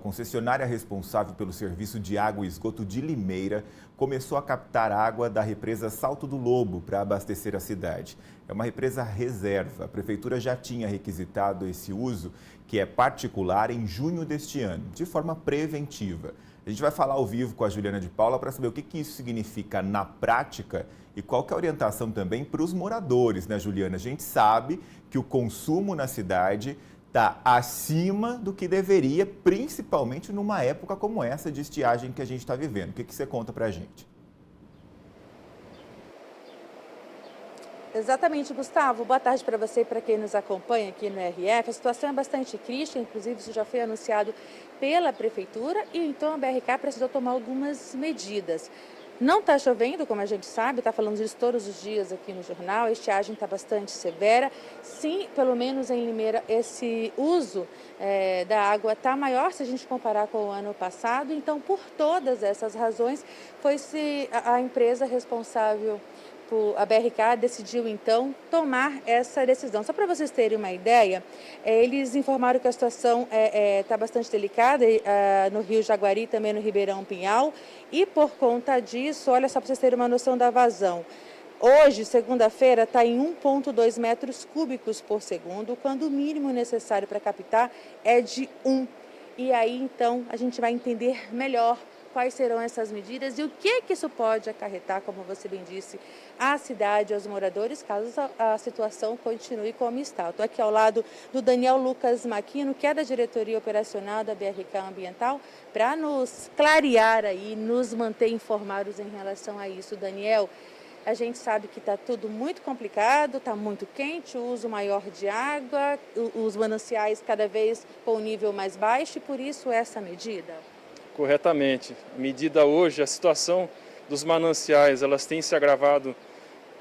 concessionária responsável pelo serviço de água e esgoto de Limeira começou a captar água da represa Salto do Lobo para abastecer a cidade. É uma represa reserva. A prefeitura já tinha requisitado esse uso, que é particular, em junho deste ano, de forma preventiva. A gente vai falar ao vivo com a Juliana de Paula para saber o que isso significa na prática e qual que é a orientação também para os moradores, né, Juliana? A gente sabe que o consumo na cidade está acima do que deveria, principalmente numa época como essa de estiagem que a gente está vivendo. O que você conta para a gente? Exatamente, Gustavo. Boa tarde para você e para quem nos acompanha aqui no RF. A situação é bastante crítica, inclusive isso já foi anunciado pela Prefeitura e então a BRK precisou tomar algumas medidas. Não está chovendo, como a gente sabe, está falando disso todos os dias aqui no jornal, a estiagem está bastante severa. Sim, pelo menos em Limeira, esse uso da água está maior se a gente comparar com o ano passado. Então, por todas essas razões, foi-se a empresa responsável, a BRK decidiu então tomar essa decisão. Só para vocês terem uma ideia, eles informaram que a situação está bastante delicada no Rio Jaguari e também no Ribeirão Pinhal, e por conta disso, olha só para vocês terem uma noção da vazão. Hoje, segunda-feira, está em 1,2 metros cúbicos por segundo, quando o mínimo necessário para captar é de 1. E aí, então, a gente vai entender melhor quais serão essas medidas e o que isso pode acarretar, como você bem disse, à cidade, aos moradores, caso a situação continue como está. Estou aqui ao lado do Daniel Lucas Maquino, que é da diretoria operacional da BRK Ambiental, para nos clarear aí, nos manter informados em relação a isso. Daniel, a gente sabe que está tudo muito complicado, está muito quente, o uso maior de água, os mananciais cada vez com um nível mais baixo, e por isso essa medida? Corretamente. A medida hoje, a situação dos mananciais, elas têm se agravado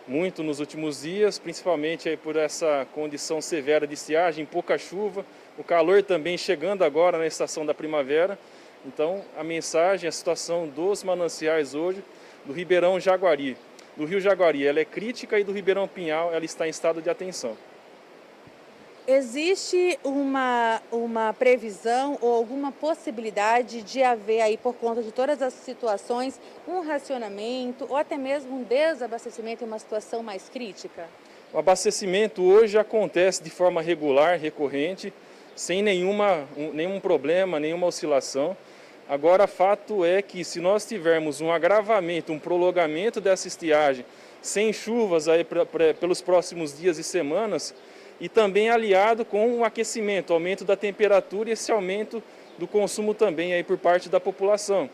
muito nos últimos dias, principalmente aí por essa condição severa de estiagem, pouca chuva, o calor também chegando agora na estação da primavera. Então, a mensagem, a situação dos mananciais hoje, do Ribeirão Jaguari, do Rio Jaguari, ela é crítica, e do Ribeirão Pinhal, ela está em estado de atenção. Existe uma previsão ou alguma possibilidade de haver aí, por conta de todas as situações, um racionamento ou até mesmo um desabastecimento em uma situação mais crítica? O abastecimento hoje acontece de forma regular, recorrente, sem nenhum problema, nenhuma oscilação. Agora, fato é que se nós tivermos um agravamento, um prolongamento dessa estiagem, sem chuvas aí pelos próximos dias e semanas, e também aliado com o aquecimento, aumento da temperatura e esse aumento do consumo também aí por parte da população.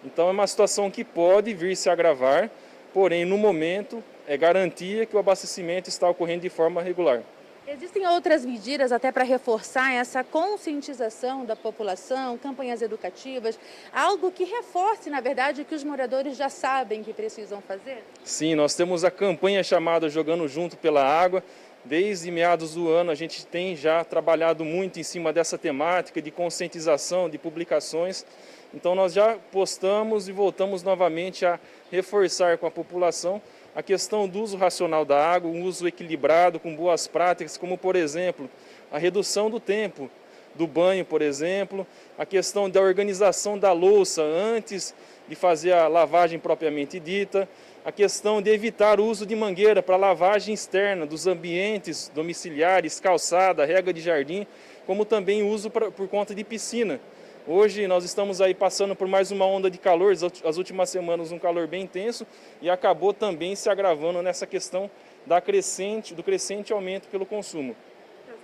Então é uma situação que pode vir se agravar, porém no momento é garantia que o abastecimento está ocorrendo de forma regular. Existem outras medidas até para reforçar essa conscientização da população, campanhas educativas, algo que reforce, na verdade, o que os moradores já sabem que precisam fazer? Sim, nós temos a campanha chamada Jogando Junto pela Água. Desde meados do ano a gente tem já trabalhado muito em cima dessa temática de conscientização, de publicações. Então nós já postamos e voltamos novamente a reforçar com a população a questão do uso racional da água, um uso equilibrado, com boas práticas, como por exemplo, a redução do tempo do banho, por exemplo, a questão da organização da louça antes de fazer a lavagem propriamente dita, a questão de evitar o uso de mangueira para lavagem externa dos ambientes domiciliares, calçada, rega de jardim, como também o uso por conta de piscina. Hoje nós estamos aí passando por mais uma onda de calor, as últimas semanas um calor bem intenso, e acabou também se agravando nessa questão do crescente aumento pelo consumo.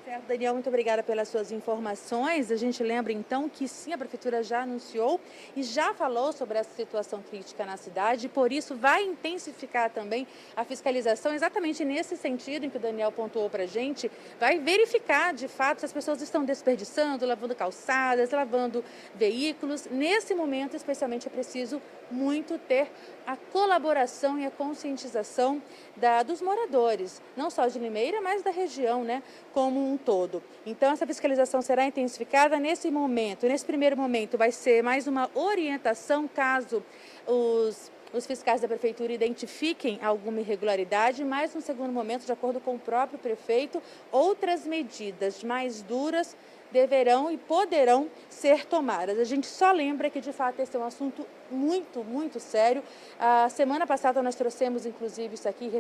Certo, Daniel, muito obrigada pelas suas informações. A gente lembra então que sim, a Prefeitura já anunciou e já falou sobre essa situação crítica na cidade, e por isso vai intensificar também a fiscalização, exatamente nesse sentido em que o Daniel pontuou para a gente, vai verificar de fato se as pessoas estão desperdiçando, lavando calçadas, lavando veículos. Nesse momento, especialmente, é preciso muito ter a colaboração e a conscientização dos moradores, não só de Limeira, mas da região, né, como um todo. Então, essa fiscalização será intensificada nesse momento. Nesse primeiro momento, vai ser mais uma orientação caso os fiscais da Prefeitura identifiquem alguma irregularidade, mas no segundo momento, de acordo com o próprio prefeito, outras medidas mais duras deverão e poderão ser tomadas. A gente só lembra que, de fato, esse é um assunto muito sério. A semana passada nós trouxemos, inclusive, isso aqui,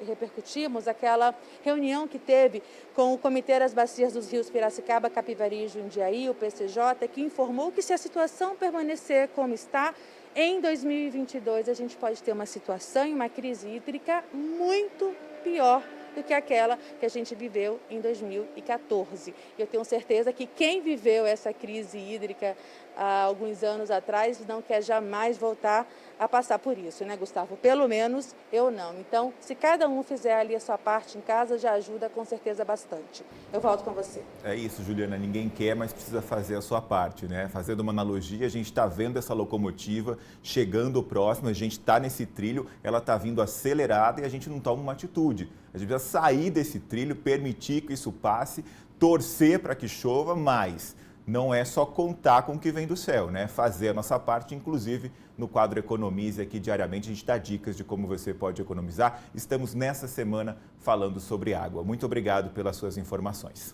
repercutimos aquela reunião que teve com o Comitê das Bacias dos Rios Piracicaba, Capivari e Jundiaí, o PCJ, que informou que, se a situação permanecer como está, em 2022 a gente pode ter uma situação e uma crise hídrica muito pior do que aquela que a gente viveu em 2014. Eu tenho certeza que quem viveu essa crise hídrica há alguns anos atrás não quer jamais voltar a passar por isso, né, Gustavo? Pelo menos eu não. Então, se cada um fizer ali a sua parte em casa, já ajuda com certeza bastante. Eu volto com você. É isso, Juliana, ninguém quer, mas precisa fazer a sua parte, né? Fazendo uma analogia, a gente está vendo essa locomotiva chegando próximo, a gente está nesse trilho, ela está vindo acelerada e a gente não toma uma atitude. A gente precisa sair desse trilho, permitir que isso passe, torcer para que chova, mas não é só contar com o que vem do céu, né? Fazer a nossa parte, inclusive no quadro Economize aqui diariamente, a gente dá dicas de como você pode economizar. Estamos nessa semana falando sobre água. Muito obrigado pelas suas informações.